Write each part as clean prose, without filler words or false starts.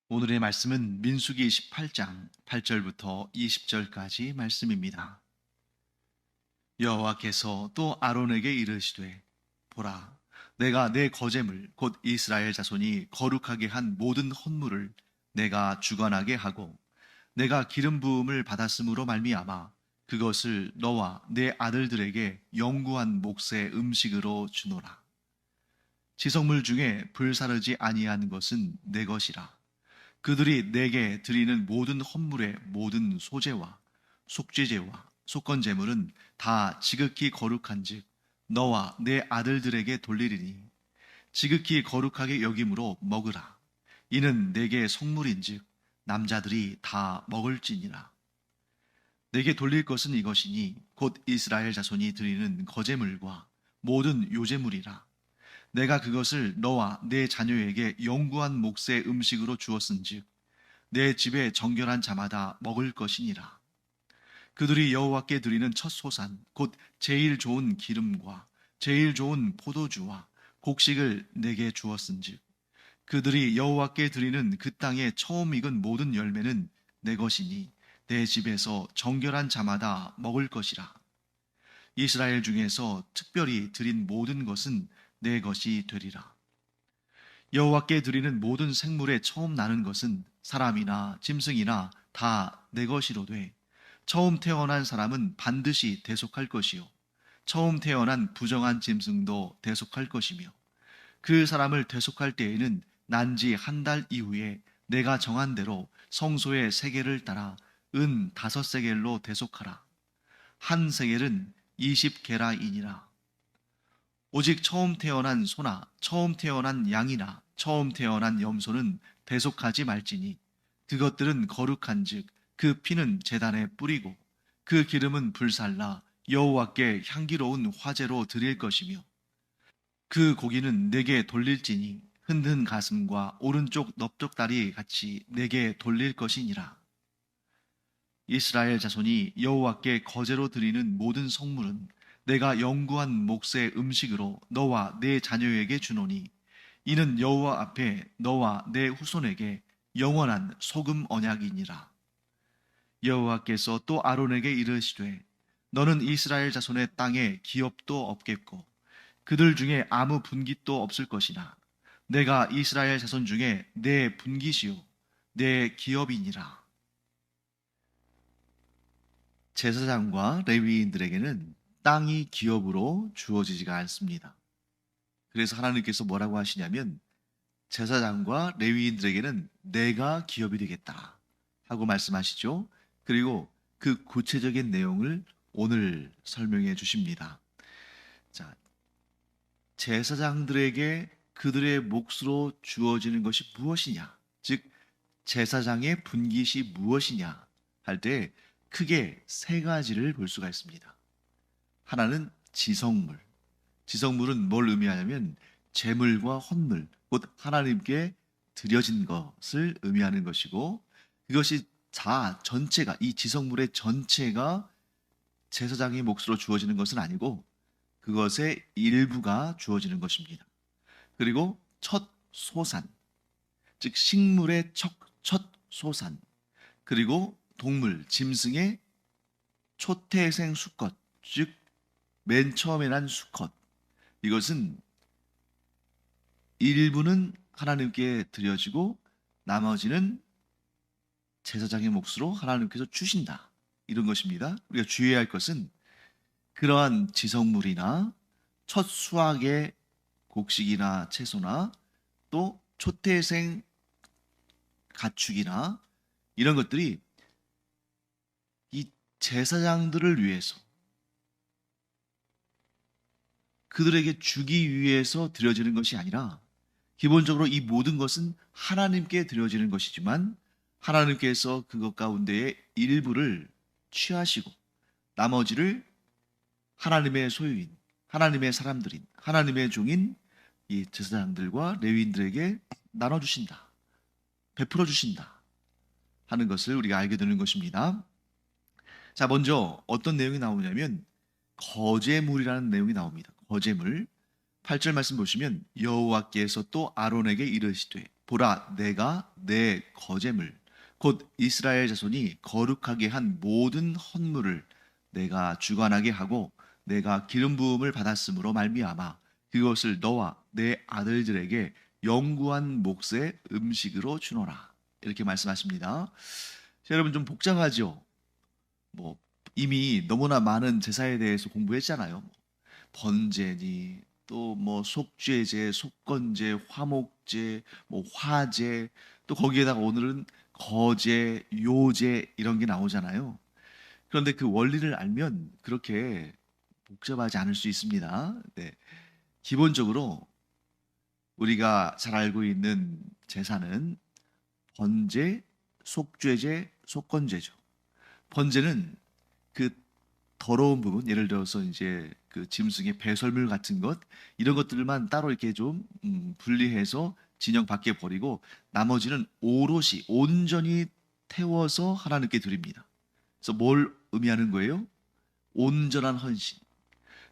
오늘의 말씀은 민수기 18장 8절부터 20절까지 말씀입니다. 여호와께서 또 아론에게 이르시되 보라, 내가 내 거제물 곧 이스라엘 자손이 거룩하게 한 모든 헌물을 내가 주관하게 하고 내가 기름 부음을 받았으므로 말미암아 그것을 너와 내 아들들에게 영구한 몫의 음식으로 주노라. 지성물 중에 불사르지 아니한 것은 내 것이라. 그들이 내게 드리는 모든 헌물의 모든 소제와 속죄제와 속건제물은 다 지극히 거룩한즉 너와 내 아들들에게 돌리리니 지극히 거룩하게 여김으로 먹으라. 이는 내게 성물인즉 남자들이 다 먹을지니라. 내게 돌릴 것은 이것이니 곧 이스라엘 자손이 드리는 거제물과 모든 요제물이라. 내가 그것을 너와 내 자녀에게 영구한 몫의 음식으로 주었은즉 내 집에 정결한 자마다 먹을 것이니라. 그들이 여호와께 드리는 첫 소산 곧 제일 좋은 기름과 제일 좋은 포도주와 곡식을 내게 주었은즉 그들이 여호와께 드리는 그 땅에 처음 익은 모든 열매는 내 것이니 내 집에서 정결한 자마다 먹을 것이라. 이스라엘 중에서 특별히 드린 모든 것은 내 것이 되리라. 여호와께 드리는 모든 생물에 처음 나는 것은 사람이나 짐승이나 다 내 것이로되 처음 태어난 사람은 반드시 대속할 것이요 처음 태어난 부정한 짐승도 대속할 것이며 그 사람을 대속할 때에는 난지 한 달 이후에 내가 정한 대로 성소의 세겔을 따라 은 5세겔로 대속하라. 한 세겔은 20게라이니라. 오직 처음 태어난 소나 처음 태어난 양이나 처음 태어난 염소는 대속하지 말지니 그것들은 거룩한즉 그 피는 제단에 뿌리고 그 기름은 불살라 여호와께 향기로운 화제로 드릴 것이며 그 고기는 내게 돌릴지니 흔든 가슴과 오른쪽 넓적다리 같이 내게 돌릴 것이니라. 이스라엘 자손이 여호와께 거제로 드리는 모든 성물은 내가 영구한 몫의 음식으로 너와 내 자녀에게 주노니 이는 여호와 앞에 너와 내 후손에게 영원한 소금 언약이니라. 여호와께서 또 아론에게 이르시되 너는 이스라엘 자손의 땅에 기업도 없겠고 그들 중에 아무 분깃도 없을 것이나 내가 이스라엘 자손 중에 내 분깃이요 내 기업이니라. 제사장과 레위인들에게는 땅이 기업으로 주어지지가 않습니다. 그래서 하나님께서 뭐라고 하시냐면 제사장과 레위인들에게는 내가 기업이 되겠다 하고 말씀하시죠. 그리고 그 구체적인 내용을 오늘 설명해 주십니다. 자, 제사장들에게 그들의 몫으로 주어지는 것이 무엇이냐? 즉 제사장의 분깃이 무엇이냐 할 때 크게 세 가지를 볼 수가 있습니다. 하나는 지성물. 지성물은 뭘 의미하냐면 제물과 헌물, 곧 하나님께 드려진 것을 의미하는 것이고 그것이 전체가 이 지성물의 전체가 제사장의 몫으로 주어지는 것은 아니고 그것의 일부가 주어지는 것입니다. 그리고 첫 소산, 즉 식물의 첫 소산, 그리고 동물, 짐승의 초태생 수컷, 즉 맨 처음에 난 수컷. 이것은 일부는 하나님께 드려지고 나머지는 제사장의 몫으로 하나님께서 주신다. 이런 것입니다. 우리가 주의해야 할 것은 그러한 지성물이나 첫 수확의 곡식이나 채소나 또 초태생 가축이나 이런 것들이 이 제사장들을 위해서 그들에게 주기 위해서 드려지는 것이 아니라 기본적으로 이 모든 것은 하나님께 드려지는 것이지만 하나님께서 그것 가운데의 일부를 취하시고 나머지를 하나님의 소유인, 하나님의 사람들인, 하나님의 종인 이 제사장들과 레위인들에게 나눠주신다, 베풀어 주신다 하는 것을 우리가 알게 되는 것입니다. 자, 먼저 어떤 내용이 나오냐면 거제물이라는 내용이 나옵니다. 거제물. 8절 말씀 보시면 여호와께서 또 아론에게 이르시되 보라, 내가 내 거제물 곧 이스라엘 자손이 거룩하게 한 모든 헌물을 내가 주관하게 하고 내가 기름 부음을 받았으므로 말미암아 그것을 너와 내 아들들에게 영구한 몫의 음식으로 주노라. 이렇게 말씀하십니다. 자, 여러분 좀 복잡하죠? 뭐 이미 너무나 많은 제사에 대해서 공부했잖아요. 번제니 또 뭐 속죄제, 속건제, 화목제, 뭐 화제, 또 거기에다가 오늘은 거제, 요제 이런 게 나오잖아요. 그런데 그 원리를 알면 그렇게 복잡하지 않을 수 있습니다. 네. 기본적으로 우리가 잘 알고 있는 제사는 번제, 속죄제, 속건제죠. 번제는 그 더러운 부분, 예를 들어서 이제 그 짐승의 배설물 같은 것, 이런 것들만 따로 이렇게 좀 분리해서 진영 밖에 버리고 나머지는 오롯이 온전히 태워서 하나님께 드립니다. 그래서 뭘 의미하는 거예요? 온전한 헌신.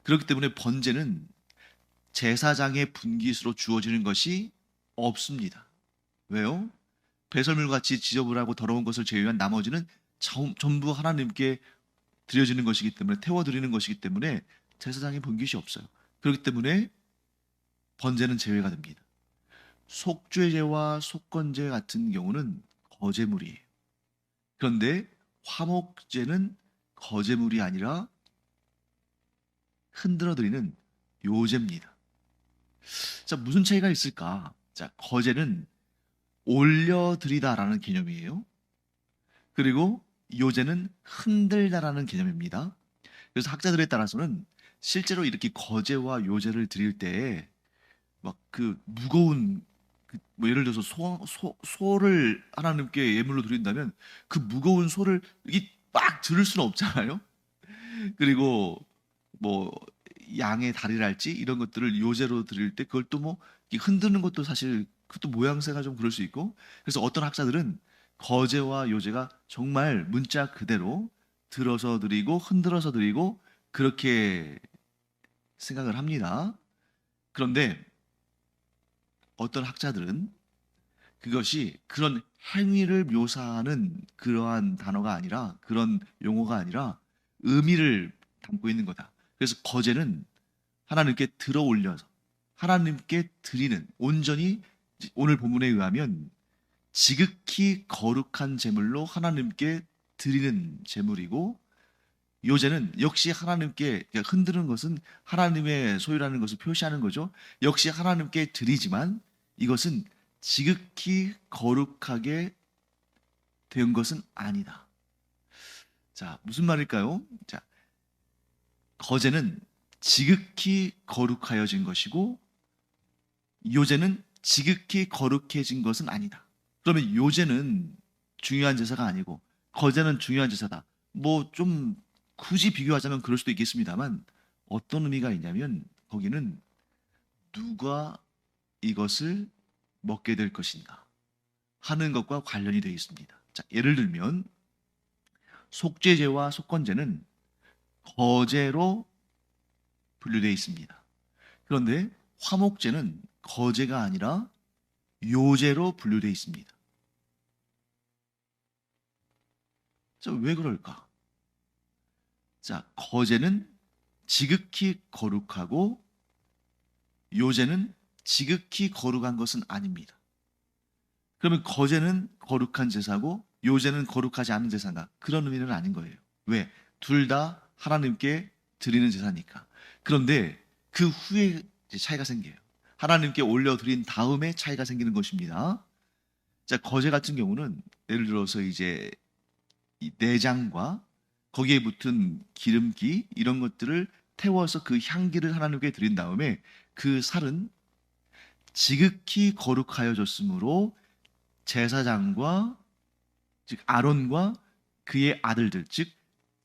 그렇기 때문에 번제는 제사장의 분깃으로 주어지는 것이 없습니다. 왜요? 배설물 같이 지저분하고 더러운 것을 제외한 나머지는 전부 하나님께 드려지는 것이기 때문에, 태워드리는 것이기 때문에 제사장의 분깃이 없어요. 그렇기 때문에 번제는 제외가 됩니다. 속죄제와 속건제 같은 경우는 거제물이에요. 그런데 화목제는 거제물이 아니라 흔들어드리는 요제입니다. 자, 무슨 차이가 있을까? 자, 거제는 올려드리다라는 개념이에요. 그리고 요제는 흔들다라는 개념입니다. 그래서 학자들에 따라서는 실제로 이렇게 거제와 요제를 드릴 때 막 그 무거운 뭐 예를 들어서 소를 하나님께 예물로 드린다면 그 무거운 소를 이막 들을 수는 없잖아요. 그리고 뭐 양의 다리랄지 이런 것들을 요제로 드릴 때 그걸 또 뭐 흔드는 것도 사실 그것도 모양새가 좀 그럴 수 있고, 그래서 어떤 학자들은 거제와 요제가 정말 문자 그대로 들어서 드리고 흔들어서 드리고 그렇게 생각을 합니다. 그런데 어떤 학자들은 그것이 그런 행위를 묘사하는 그러한 단어가 아니라, 그런 용어가 아니라 의미를 담고 있는 거다. 그래서 거제는 하나님께 들어 올려서 하나님께 드리는, 온전히 오늘 본문에 의하면 지극히 거룩한 제물로 하나님께 드리는 제물이고, 요제는 역시 하나님께 흔드는 것은 하나님의 소유라는 것을 표시하는 거죠. 역시 하나님께 드리지만 이것은 지극히 거룩하게 된 것은 아니다. 자, 무슨 말일까요? 자, 거제는 지극히 거룩하여진 것이고 요제는 지극히 거룩해진 것은 아니다. 그러면 요제는 중요한 제사가 아니고 거제는 중요한 제사다. 뭐 좀 굳이 비교하자면 그럴 수도 있겠습니다만 어떤 의미가 있냐면 거기는 누가 이것을 먹게 될 것인가 하는 것과 관련이 되어 있습니다. 자, 예를 들면 속죄제와 속건제는 거제로 분류되어 있습니다. 그런데 화목제는 거제가 아니라 요제로 분류되어 있습니다. 자, 왜 그럴까? 자, 거제는 지극히 거룩하고 요제는 지극히 거룩한 것은 아닙니다. 그러면 거제는 거룩한 제사고 요제는 거룩하지 않은 제사인가? 그런 의미는 아닌 거예요. 왜? 둘 다 하나님께 드리는 제사니까. 그런데 그 후에 차이가 생겨요. 하나님께 올려드린 다음에 차이가 생기는 것입니다. 자, 거제 같은 경우는 예를 들어서 이제 이 내장과 거기에 붙은 기름기 이런 것들을 태워서 그 향기를 하나님께 드린 다음에 그 살은 지극히 거룩하여졌으므로 제사장과 즉 아론과 그의 아들들 즉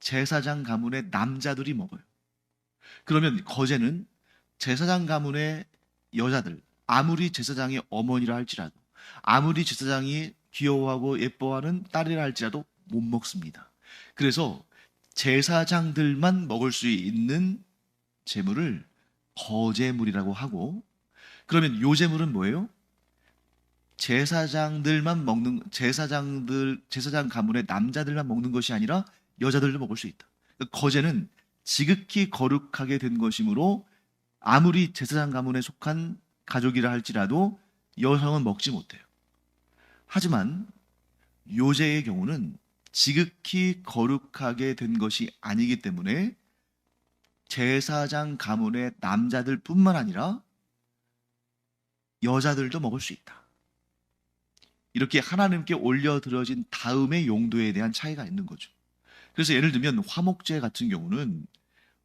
제사장 가문의 남자들이 먹어요. 그러면 거제는 제사장 가문의 여자들, 아무리 제사장의 어머니라 할지라도, 아무리 제사장이 귀여워하고 예뻐하는 딸이라 할지라도 못 먹습니다. 그래서 제사장들만 먹을 수 있는 제물을 거제물이라고 하고, 그러면 요제물은 뭐예요? 제사장들만 먹는 제사장 가문의 남자들만 먹는 것이 아니라 여자들도 먹을 수 있다. 그러니까 거제는 지극히 거룩하게 된 것이므로 아무리 제사장 가문에 속한 가족이라 할지라도 여성은 먹지 못해요. 하지만 요제의 경우는 지극히 거룩하게 된 것이 아니기 때문에 제사장 가문의 남자들뿐만 아니라 여자들도 먹을 수 있다. 이렇게 하나님께 올려드려진 다음의 용도에 대한 차이가 있는 거죠. 그래서 예를 들면 화목제 같은 경우는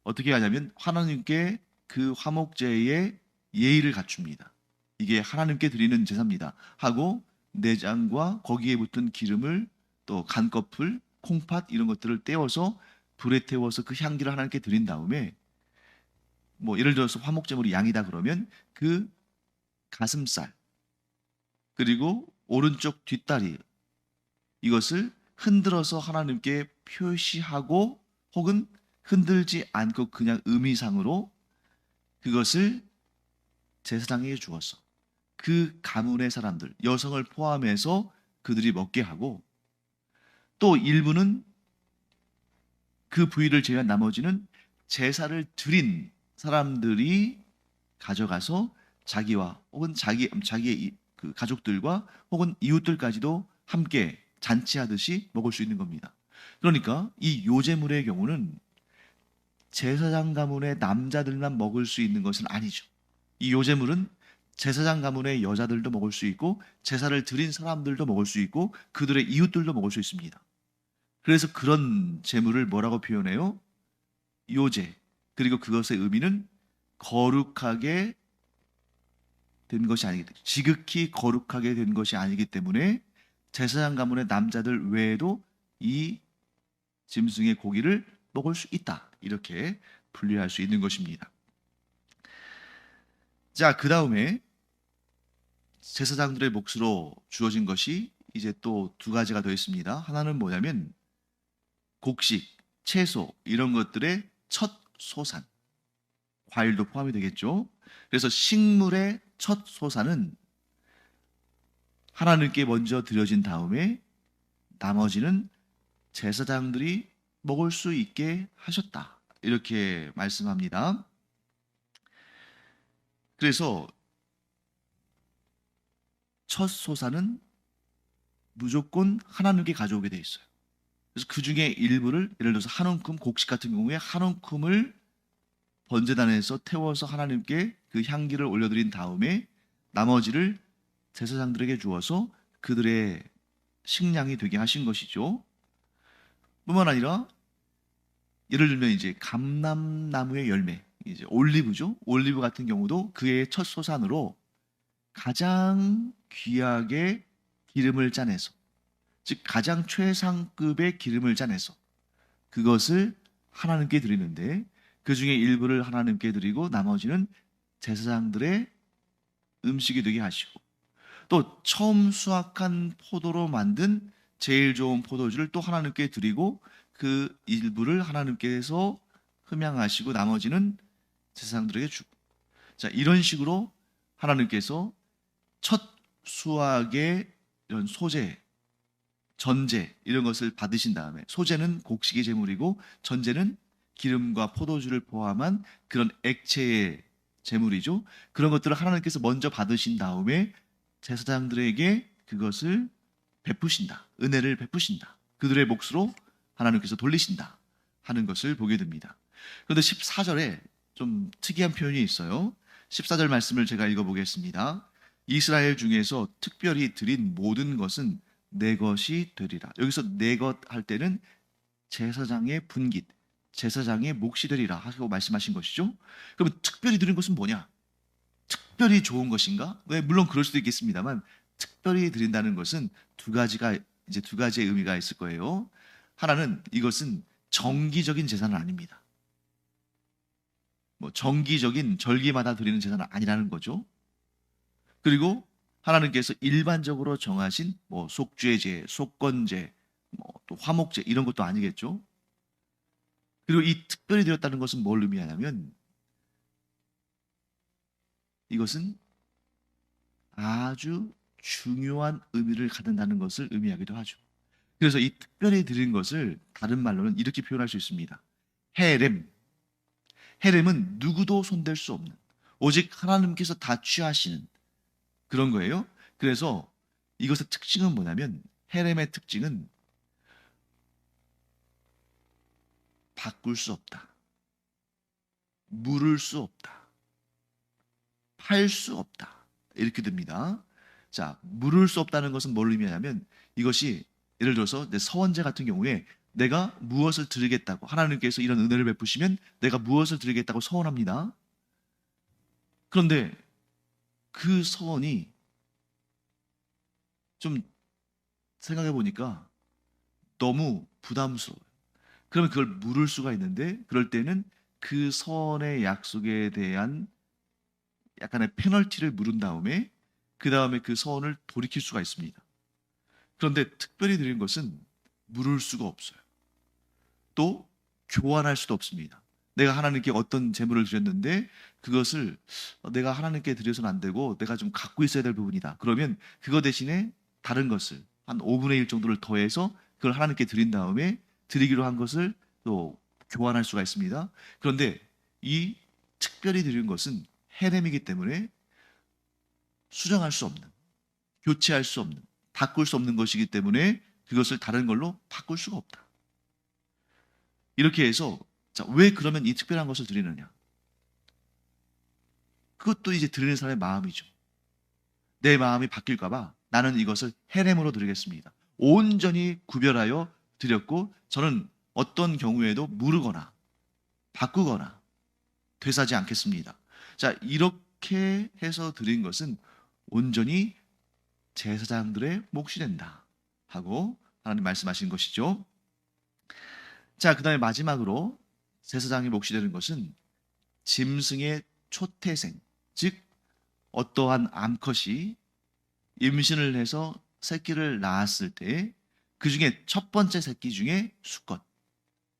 어떻게 하냐면 하나님께 그 화목제의 예의를 갖춥니다. 이게 하나님께 드리는 제사입니다 하고 내장과 거기에 붙은 기름을 또 간꺼풀, 콩팥 이런 것들을 떼어서 불에 태워서 그 향기를 하나님께 드린 다음에 뭐 예를 들어서 화목제물이 양이다 그러면 그 가슴살 그리고 오른쪽 뒷다리 이것을 흔들어서 하나님께 표시하고 혹은 흔들지 않고 그냥 의미상으로 그것을 제사장에게 주어서 그 가문의 사람들, 여성을 포함해서 그들이 먹게 하고 또 일부는 그 부위를 제외한 나머지는 제사를 드린 사람들이 가져가서 자기와 혹은 자기의 그 가족들과 혹은 이웃들까지도 함께 잔치하듯이 먹을 수 있는 겁니다. 그러니까 이 요제물의 경우는 제사장 가문의 남자들만 먹을 수 있는 것은 아니죠. 이 요제물은 제사장 가문의 여자들도 먹을 수 있고 제사를 드린 사람들도 먹을 수 있고 그들의 이웃들도 먹을 수 있습니다. 그래서 그런 제물을 뭐라고 표현해요? 요제. 그리고 그것의 의미는 거룩하게 된 것이 아니기 때문에 지극히 거룩하게 된 것이 아니기 때문에 제사장 가문의 남자들 외에도 이 짐승의 고기를 먹을 수 있다. 이렇게 분류할 수 있는 것입니다. 자, 그 다음에 제사장들의 몫으로 주어진 것이 이제 또 두 가지가 더 있습니다. 하나는 뭐냐면 곡식, 채소 이런 것들의 첫 소산, 과일도 포함이 되겠죠. 그래서 식물의 첫 소산은 하나님께 먼저 드려진 다음에 나머지는 제사장들이 먹을 수 있게 하셨다. 이렇게 말씀합니다. 그래서 첫 소산은 무조건 하나님께 가져오게 돼 있어요. 그래서 그 중에 일부를 예를 들어서 한 움큼 곡식 같은 경우에 한 움큼을 번제단에서 태워서 하나님께 그 향기를 올려드린 다음에 나머지를 제사장들에게 주어서 그들의 식량이 되게 하신 것이죠. 뿐만 아니라 예를 들면 이제 감람나무의 열매, 이제 올리브죠. 올리브 같은 경우도 그의 첫 소산으로 가장 귀하게 기름을 짜내서, 즉 가장 최상급의 기름을 짜내서 그것을 하나님께 드리는데 그 중에 일부를 하나님께 드리고 나머지는 제사장들의 음식이 되게 하시고 또 처음 수확한 포도로 만든 제일 좋은 포도주를 또 하나님께 드리고 그 일부를 하나님께서 흠양하시고 나머지는 제사장들에게 주고 자 이런 식으로 하나님께서 첫 수확의 이런 소재 전제 이런 것을 받으신 다음에 소재는 곡식의 제물이고 전제는 기름과 포도주를 포함한 그런 액체의 제물이죠. 그런 것들을 하나님께서 먼저 받으신 다음에 제사장들에게 그것을 베푸신다. 은혜를 베푸신다. 그들의 몫으로 하나님께서 돌리신다 하는 것을 보게 됩니다. 그런데 14절에 좀 특이한 표현이 있어요. 14절 말씀을 제가 읽어보겠습니다. 이스라엘 중에서 특별히 드린 모든 것은 내 것이 되리라. 여기서 내 것 할 때는 제사장의 분깃, 제사장의 몫이 되리라 하고 말씀하신 것이죠. 그러면 특별히 드린 것은 뭐냐? 특별히 좋은 것인가? 네, 물론 그럴 수도 있겠습니다만 특별히 드린다는 것은 두 가지의 의미가 있을 거예요. 하나는 이것은 정기적인 제사는 아닙니다. 뭐 정기적인 절기마다 드리는 제사는 아니라는 거죠. 그리고 하나님께서 일반적으로 정하신 뭐 속죄제, 속건제, 뭐 또 화목제 이런 것도 아니겠죠. 그리고 이 특별히 드렸다는 것은 뭘 의미하냐면 이것은 아주 중요한 의미를 갖는다는 것을 의미하기도 하죠. 그래서 이 특별히 드린 것을 다른 말로는 이렇게 표현할 수 있습니다. 헤렘. 헤렘은 누구도 손댈 수 없는, 오직 하나님께서 다 취하시는 그런 거예요. 그래서 이것의 특징은 뭐냐면, 헤렘의 특징은 바꿀 수 없다, 물을 수 없다, 팔 수 없다, 이렇게 됩니다. 자, 물을 수 없다는 것은 뭘 의미하냐면, 이것이 예를 들어서 이제 서원제 같은 경우에 내가 무엇을 드리겠다고, 하나님께서 이런 은혜를 베푸시면 내가 무엇을 드리겠다고 서원합니다. 그런데 그 서원이 좀 생각해 보니까 너무 부담스러워요. 그러면 그걸 물을 수가 있는데, 그럴 때는 그 서원의 약속에 대한 약간의 페널티를 물은 다음에 그 다음에 그 서원을 돌이킬 수가 있습니다. 그런데 특별히 드린 것은 물을 수가 없어요. 또 교환할 수도 없습니다. 내가 하나님께 어떤 제물을 드렸는데 그것을 내가 하나님께 드려서는 안 되고 내가 좀 갖고 있어야 될 부분이다. 그러면 그거 대신에 다른 것을 한 5분의 1 정도를 더해서 그걸 하나님께 드린 다음에 드리기로 한 것을 또 교환할 수가 있습니다. 그런데 이 특별히 드린 것은 헤렘이기 때문에 수정할 수 없는, 교체할 수 없는, 바꿀 수 없는 것이기 때문에 그것을 다른 걸로 바꿀 수가 없다. 이렇게 해서, 자, 왜 그러면 이 특별한 것을 드리느냐? 그것도 이제 드리는 사람의 마음이죠. 내 마음이 바뀔까봐 나는 이것을 헤렘으로 드리겠습니다. 온전히 구별하여 드렸고, 저는 어떤 경우에도 무르거나 바꾸거나 되사지 않겠습니다. 자, 이렇게 해서 드린 것은 온전히 제사장들의 몫이 된다 하고 하나님 말씀하신 것이죠. 자, 그 다음에 마지막으로 제사장의 몫이 되는 것은 짐승의 초태생, 즉 어떠한 암컷이 임신을 해서 새끼를 낳았을 때 그 중에 첫 번째 새끼 중에 수컷,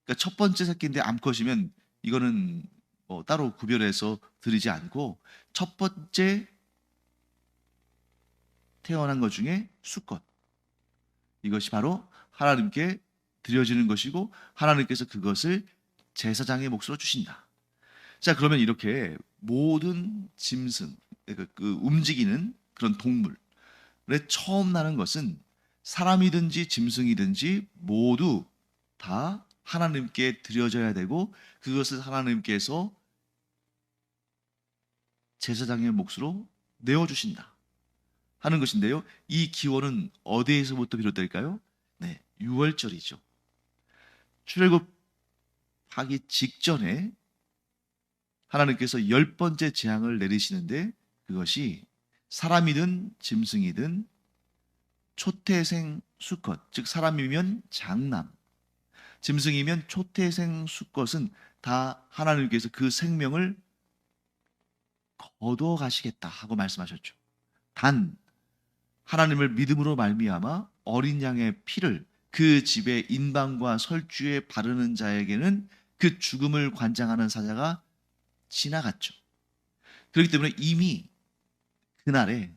그러니까 첫 번째 새끼인데 암컷이면 이거는 뭐 따로 구별해서 드리지 않고 첫 번째 태어난 것 중에 수컷, 이것이 바로 하나님께 드려지는 것이고 하나님께서 그것을 제사장의 몫으로 주신다. 자, 그러면 이렇게 모든 짐승, 그 움직이는 그런 동물에 처음 나는 것은 사람이든지 짐승이든지 모두 다 하나님께 드려져야 되고 그것을 하나님께서 제사장의 몫으로 내어주신다 하는 것인데요. 이 기원은 어디에서부터 비롯될까요? 네, 유월절이죠. 출애굽하기 직전에 하나님께서 10번째 재앙을 내리시는데 그것이 사람이든 짐승이든 초태생 수컷, 즉 사람이면 장남, 짐승이면 초태생 수컷은 다 하나님께서 그 생명을 거두어 가시겠다 하고 말씀하셨죠. 단 하나님을 믿음으로 말미암아 어린 양의 피를 그 집의 인방과 설주에 바르는 자에게는 그 죽음을 관장하는 사자가 지나갔죠. 그렇기 때문에 이미 그날에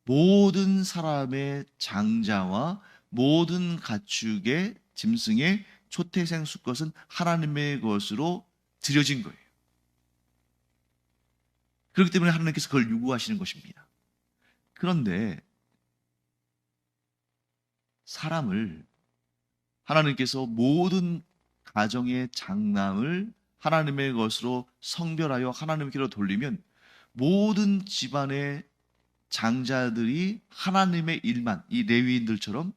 모든 사람의 장자와 모든 가축의 짐승의 초태생 수컷은 하나님의 것으로 드려진 거예요. 그렇기 때문에 하나님께서 그걸 요구하시는 것입니다. 그런데 사람을 하나님께서 모든 가정의 장남을 하나님의 것으로 성별하여 하나님께로 돌리면 모든 집안의 장자들이 하나님의 일만, 이 레위인들처럼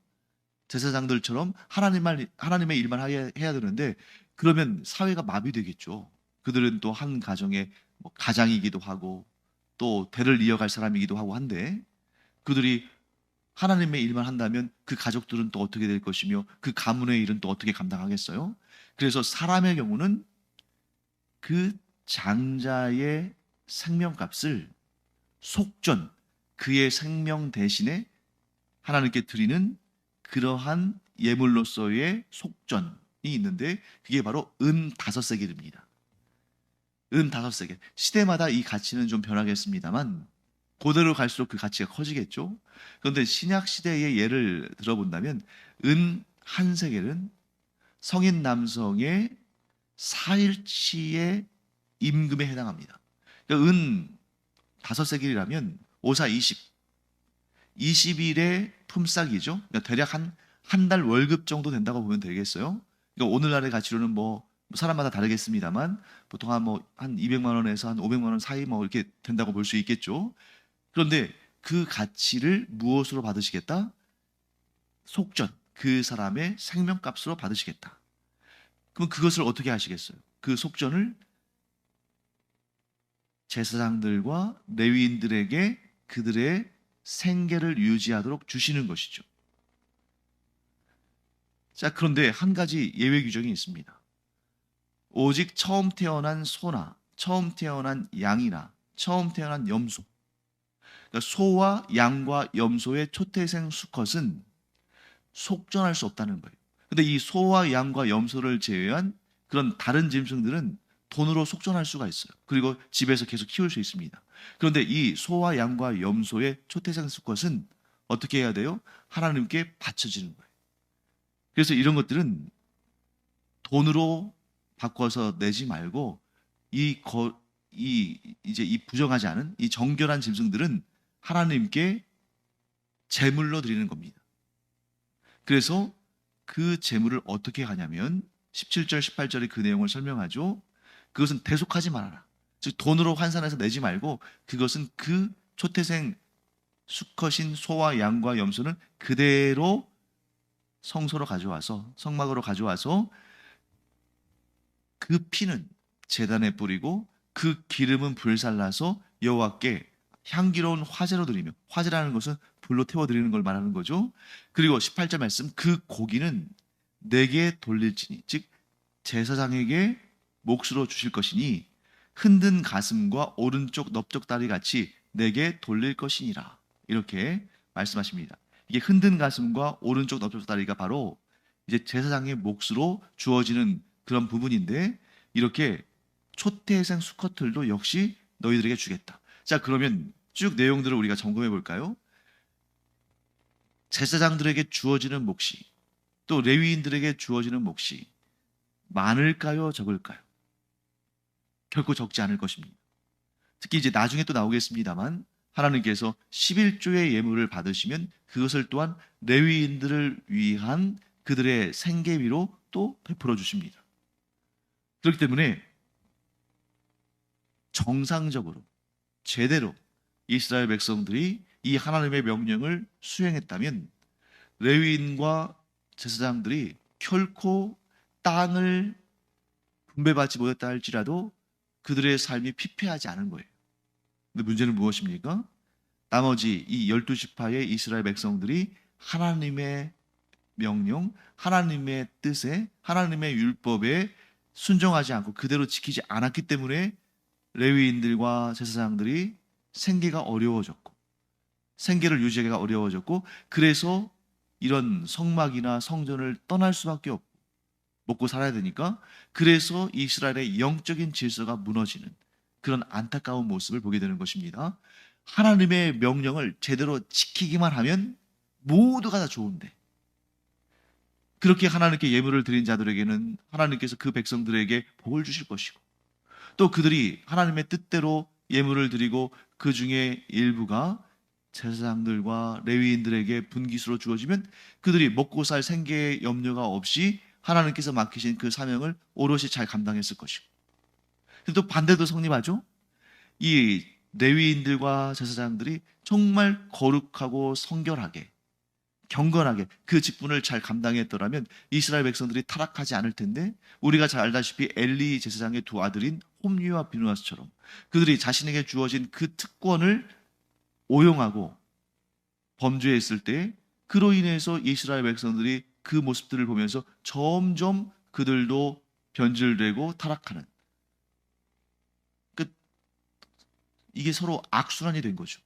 제사장들처럼 하나님의 일만 해야 되는데 그러면 사회가 마비되겠죠. 그들은 또 한 가정의 가장이기도 하고 또 대를 이어갈 사람이기도 하고 한데 그들이 하나님의 일만 한다면 그 가족들은 또 어떻게 될 것이며 그 가문의 일은 또 어떻게 감당하겠어요? 그래서 사람의 경우는 그 장자의 생명값을 속전, 그의 생명 대신에 하나님께 드리는 그러한 예물로서의 속전이 있는데 그게 바로 은 5세겔입니다. 은 5세겔. 시대마다 이 가치는 좀 변하겠습니다만 고대로 갈수록 그 가치가 커지겠죠. 그런데 신약 시대의 예를 들어본다면 은 한 세겔은 성인 남성의 4일치의 임금에 해당합니다. 그러니까 은 5세겔이라면 5사 20, 20일의 품삯이죠. 그러니까 대략 한 달 월급 정도 된다고 보면 되겠어요. 그러니까 오늘날의 가치로는 뭐 사람마다 다르겠습니다만 보통 한 200만 원에서 한 500만 원 사이 뭐 이렇게 된다고 볼 수 있겠죠. 그런데 그 가치를 무엇으로 받으시겠다? 속전, 그 사람의 생명값으로 받으시겠다. 그럼 그것을 어떻게 하시겠어요? 그 속전을 제사장들과 레위인들에게 그들의 생계를 유지하도록 주시는 것이죠. 자, 그런데 한 가지 예외 규정이 있습니다. 오직 처음 태어난 소나 처음 태어난 양이나 처음 태어난 염소, 그러니까 소와 양과 염소의 초태생 수컷은 속전할 수 없다는 거예요. 근데 이 소와 양과 염소를 제외한 그런 다른 짐승들은 돈으로 속전할 수가 있어요. 그리고 집에서 계속 키울 수 있습니다. 그런데 이 소와 양과 염소의 초태생 수컷은 어떻게 해야 돼요? 하나님께 바쳐지는 거예요. 그래서 이런 것들은 돈으로 바꿔서 내지 말고 이제 이 부정하지 않은 이 정결한 짐승들은 하나님께 제물로 드리는 겁니다. 그래서 그 제물을 어떻게 하냐면 17절, 18절의 그 내용을 설명하죠. 그것은 대속하지 말아라. 즉 돈으로 환산해서 내지 말고 그것은 그 초태생 수컷인 소와 양과 염소는 그대로 성소로 가져와서 성막으로 가져와서 그 피는 제단에 뿌리고 그 기름은 불살라서 여호와께 향기로운 화제로 드리며, 화제라는 것은 불로 태워 드리는 걸 말하는 거죠. 그리고 18절 말씀, 그 고기는 내게 돌릴지니, 즉 제사장에게 몫으로 주실 것이니 흔든 가슴과 오른쪽 넓적 다리 같이 내게 돌릴 것이니라. 이렇게 말씀하십니다. 이게 흔든 가슴과 오른쪽 넓적 다리가 바로 이제 제사장의 몫으로 주어지는 그런 부분인데, 이렇게 초태생 수컷들도 역시 너희들에게 주겠다. 자, 그러면 쭉 내용들을 우리가 점검해 볼까요? 제사장들에게 주어지는 몫이, 또 레위인들에게 주어지는 몫이 많을까요, 적을까요? 결코 적지 않을 것입니다. 특히 이제 나중에 또 나오겠습니다만 하나님께서 11조의 예물을 받으시면 그것을 또한 레위인들을 위한 그들의 생계비로 또 베풀어 주십니다. 그렇기 때문에 정상적으로 제대로 이스라엘 백성들이 이 하나님의 명령을 수행했다면 레위인과 제사장들이 결코 땅을 분배받지 못했다 할지라도 그들의 삶이 피폐하지 않은 거예요. 근데 문제는 무엇입니까? 나머지 이 12지파의 이스라엘 백성들이 하나님의 명령, 하나님의 뜻에, 하나님의 율법에 순종하지 않고 그대로 지키지 않았기 때문에 레위인들과 제사장들이 생계가 어려워졌고, 생계를 유지하기가 어려워졌고, 그래서 이런 성막이나 성전을 떠날 수밖에 없고, 먹고 살아야 되니까, 그래서 이스라엘의 영적인 질서가 무너지는 그런 안타까운 모습을 보게 되는 것입니다. 하나님의 명령을 제대로 지키기만 하면 모두가 다 좋은데, 그렇게 하나님께 예물을 드린 자들에게는 하나님께서 그 백성들에게 복을 주실 것이고, 또 그들이 하나님의 뜻대로 예물을 드리고 그 중에 일부가 제사장들과 레위인들에게 분깃으로 주어지면 그들이 먹고 살 생계의 염려가 없이 하나님께서 맡기신 그 사명을 오롯이 잘 감당했을 것이고, 또 반대도 성립하죠. 이 레위인들과 제사장들이 정말 거룩하고 성결하게, 경건하게 그 직분을 잘 감당했더라면 이스라엘 백성들이 타락하지 않을 텐데, 우리가 잘 알다시피 엘리 제사장의 두 아들인 홈리와 비누아스처럼 그들이 자신에게 주어진 그 특권을 오용하고 범죄했을 때, 그로 인해서 이스라엘 백성들이 그 모습들을 보면서 점점 그들도 변질되고 타락하는, 이게 서로 악순환이 된 거죠.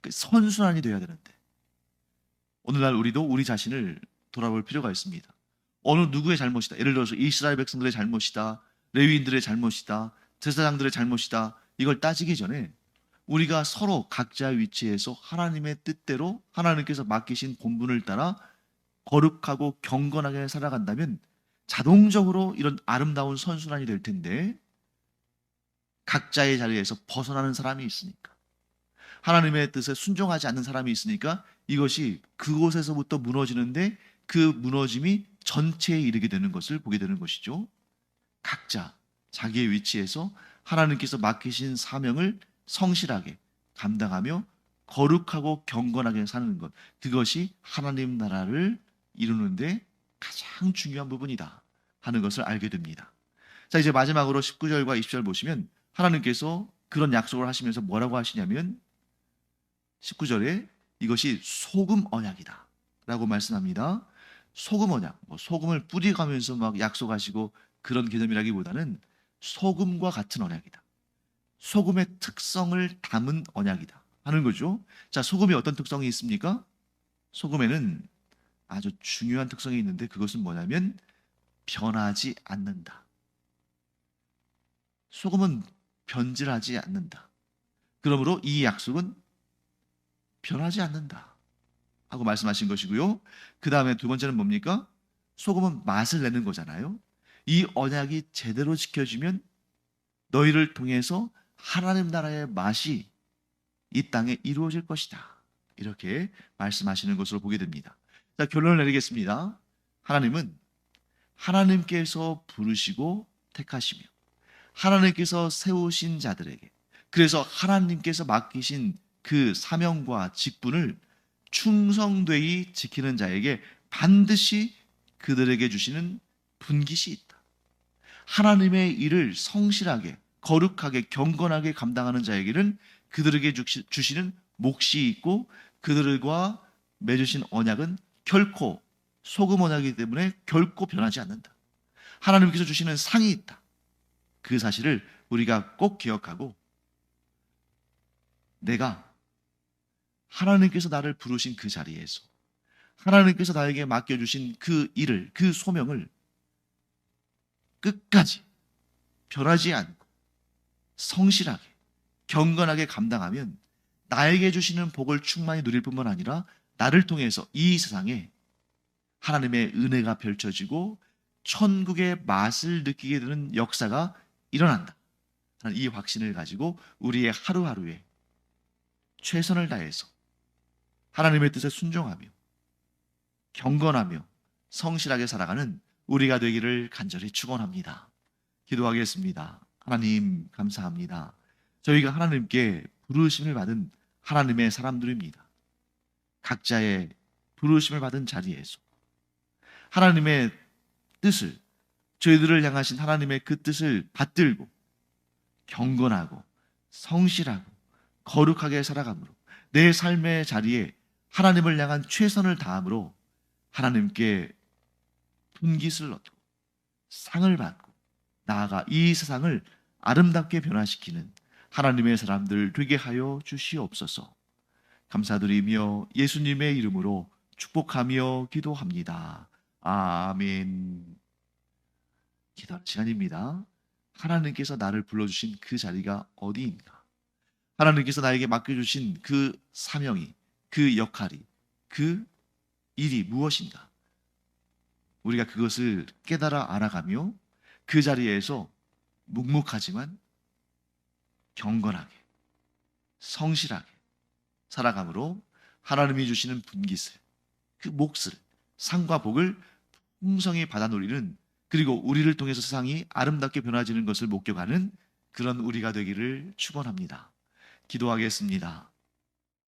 선순환이 돼야 되는데, 오늘날 우리도 우리 자신을 돌아볼 필요가 있습니다. 어느 누구의 잘못이다, 예를 들어서 이스라엘 백성들의 잘못이다, 레위인들의 잘못이다, 제사장들의 잘못이다, 이걸 따지기 전에 우리가 서로 각자의 위치에서 하나님의 뜻대로 하나님께서 맡기신 본분을 따라 거룩하고 경건하게 살아간다면 자동적으로 이런 아름다운 선순환이 될 텐데, 각자의 자리에서 벗어나는 사람이 있으니까, 하나님의 뜻에 순종하지 않는 사람이 있으니까 이것이 그곳에서부터 무너지는데 그 무너짐이 전체에 이르게 되는 것을 보게 되는 것이죠. 각자 자기의 위치에서 하나님께서 맡기신 사명을 성실하게 감당하며 거룩하고 경건하게 사는 것, 그것이 하나님 나라를 이루는데 가장 중요한 부분이다 하는 것을 알게 됩니다. 자, 이제 마지막으로 19절과 20절 보시면 하나님께서 그런 약속을 하시면서 뭐라고 하시냐면 19절에 이것이 소금 언약이다 라고 말씀합니다. 소금 언약, 소금을 뿌리가면서 막 약속하시고 그런 개념이라기보다는 소금과 같은 언약이다, 소금의 특성을 담은 언약이다 하는 거죠. 자, 소금이 어떤 특성이 있습니까? 소금에는 아주 중요한 특성이 있는데 그것은 뭐냐면 변하지 않는다. 소금은 변질하지 않는다. 그러므로 이 약속은 변하지 않는다 하고 말씀하신 것이고요. 그 다음에 두 번째는 뭡니까? 소금은 맛을 내는 거잖아요. 이 언약이 제대로 지켜지면 너희를 통해서 하나님 나라의 맛이 이 땅에 이루어질 것이다, 이렇게 말씀하시는 것으로 보게 됩니다. 자, 결론을 내리겠습니다. 하나님은 하나님께서 부르시고 택하시며 하나님께서 세우신 자들에게, 그래서 하나님께서 맡기신 그 사명과 직분을 충성되이 지키는 자에게 반드시 그들에게 주시는 분깃이 있다. 하나님의 일을 성실하게 거룩하게 경건하게 감당하는 자에게는 그들에게 주시는 몫이 있고, 그들과 맺으신 언약은 결코 소금 언약이기 때문에 결코 변하지 않는다. 하나님께서 주시는 상이 있다. 그 사실을 우리가 꼭 기억하고, 내가 하나님께서 나를 부르신 그 자리에서 하나님께서 나에게 맡겨주신 그 일을, 그 소명을 끝까지 변하지 않고 성실하게 경건하게 감당하면 나에게 주시는 복을 충만히 누릴 뿐만 아니라 나를 통해서 이 세상에 하나님의 은혜가 펼쳐지고 천국의 맛을 느끼게 되는 역사가 일어난다. 이 확신을 가지고 우리의 하루하루에 최선을 다해서 하나님의 뜻에 순종하며 경건하며 성실하게 살아가는 우리가 되기를 간절히 축원합니다. 기도하겠습니다. 하나님, 감사합니다. 저희가 하나님께 부르심을 받은 하나님의 사람들입니다. 각자의 부르심을 받은 자리에서 하나님의 뜻을, 저희들을 향하신 하나님의 그 뜻을 받들고 경건하고 성실하고 거룩하게 살아감으로 내 삶의 자리에 하나님을 향한 최선을 다함으로 하나님께 분깃을 얻고 상을 받고 나아가 이 세상을 아름답게 변화시키는 하나님의 사람들 되게 하여 주시옵소서. 감사드리며 예수님의 이름으로 축복하며 기도합니다. 아멘. 기도하는 시간입니다. 하나님께서 나를 불러주신 그 자리가 어디인가? 하나님께서 나에게 맡겨주신 그 사명이, 그 역할이, 그 일이 무엇인가? 우리가 그것을 깨달아 알아가며 그 자리에서 묵묵하지만 경건하게 성실하게 살아감으로 하나님이 주시는 분깃을, 그 몫을, 상과 복을 풍성히 받아 누리는, 그리고 우리를 통해서 세상이 아름답게 변화지는 것을 목격하는 그런 우리가 되기를 축원합니다. 기도하겠습니다.